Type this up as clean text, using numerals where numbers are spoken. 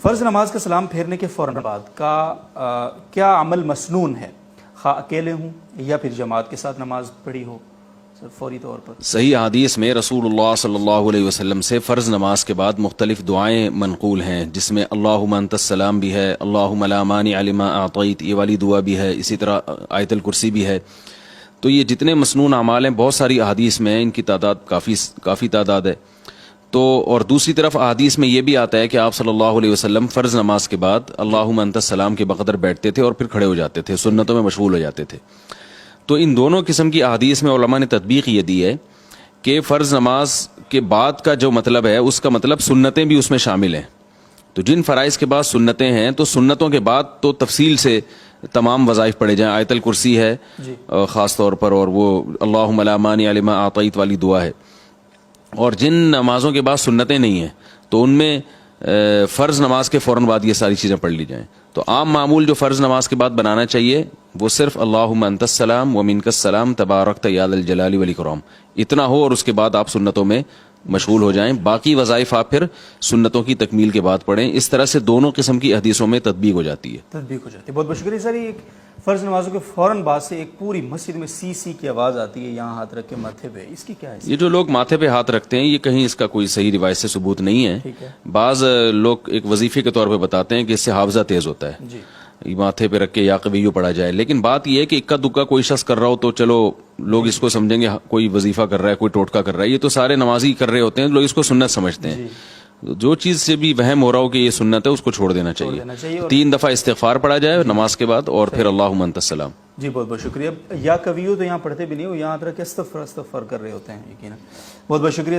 فرض نماز کا سلام پھیرنے کے فوراً بعد کا کیا عمل مسنون ہے، خواہ اکیلے ہوں یا پھر جماعت کے ساتھ نماز پڑھی ہو فوری طور پر؟ صحیح حدیث میں رسول اللہ صلی اللہ علیہ وسلم سے فرض نماز کے بعد مختلف دعائیں منقول ہیں، جس میں اللہم انت السلام بھی ہے، اللہم لا مانع لما اعطیت یہ والی دعا بھی ہے، اسی طرح آیت الکرسی بھی ہے۔ تو یہ جتنے مسنون اعمال ہیں بہت ساری احادیث میں ان کی تعداد کافی تعداد ہے۔ تو اور دوسری طرف احادیث میں یہ بھی آتا ہے کہ آپ صلی اللہ علیہ وسلم فرض نماز کے بعد اللہم انت السلام کے بقدر بیٹھتے تھے اور پھر کھڑے ہو جاتے تھے، سنتوں میں مشغول ہو جاتے تھے۔ تو ان دونوں قسم کی احادیث میں علماء نے تطبیق یہ دی ہے کہ فرض نماز کے بعد کا جو مطلب ہے اس کا مطلب سنتیں بھی اس میں شامل ہیں۔ تو جن فرائض کے بعد سنتیں ہیں تو سنتوں کے بعد تو تفصیل سے تمام وظائف پڑھے جائیں، آیت الکرسی ہے خاص طور پر، اور وہ اللہم لا مانع لما اعطیت والی دعا ہے۔ اور جن نمازوں کے بعد سنتیں نہیں ہیں تو ان میں فرض نماز کے فوراً بعد یہ ساری چیزیں پڑھ لی جائیں۔ تو عام معمول جو فرض نماز کے بعد بنانا چاہیے وہ صرف اللہم انت السلام و منک السلام تبارکت یا ذا الجلال والاکرام اتنا ہو، اور اس کے بعد آپ سنتوں میں مشغول ہو جائیں، باقی وظائف آپ پھر سنتوں کی تکمیل کے بعد پڑھیں۔ اس طرح سے دونوں قسم کی حدیثوں میں تطبیق ہو جاتی ہے۔ بہت بہت شکریہ سر۔ ایک فرض نمازوں کے فوراً بعد سے ایک پوری مسجد میں سی سی کی آواز آتی ہے یہاں ہاتھ رکھ کے ماتھے پہ، اس کی کیا ہے؟ یہ جو لوگ ماتھے پہ ہاتھ رکھتے ہیں یہ کہیں اس کا کوئی صحیح روایت سے ثبوت نہیں ہے۔ بعض لوگ ایک وظیفے کے طور پہ بتاتے ہیں کہ اس سے حافظہ تیز ہوتا ہے، ماتھے پہ رکھ کے یا قویو پڑھا جائے، لیکن بات یہ ہے کہ اکا دکا کوئی شخص کر رہا ہو تو چلو لوگ اس کو سمجھیں گے کوئی وظیفہ کر رہا ہے، کوئی ٹوٹکا کر رہا ہے، یہ تو سارے نمازی کر رہے ہوتے ہیں، لوگ اس کو سنت سمجھتے ہیں۔ جو چیز سے بھی وہم ہو رہا ہو کہ یہ سنت ہے اس کو چھوڑ دینا چاہیے۔ 3 دفعہ استغفار پڑھا جائے نماز کے بعد اور پھر اللہم انت السلام۔ جی بہت بہت شکریہ۔ یا قویو تو یہاں پڑھتے بھی نہیں ہو، یہاں ہاتھ رکھ کے استغفار کر رہے ہوتے ہیں، یقینا۔ بہت بہت شکریہ۔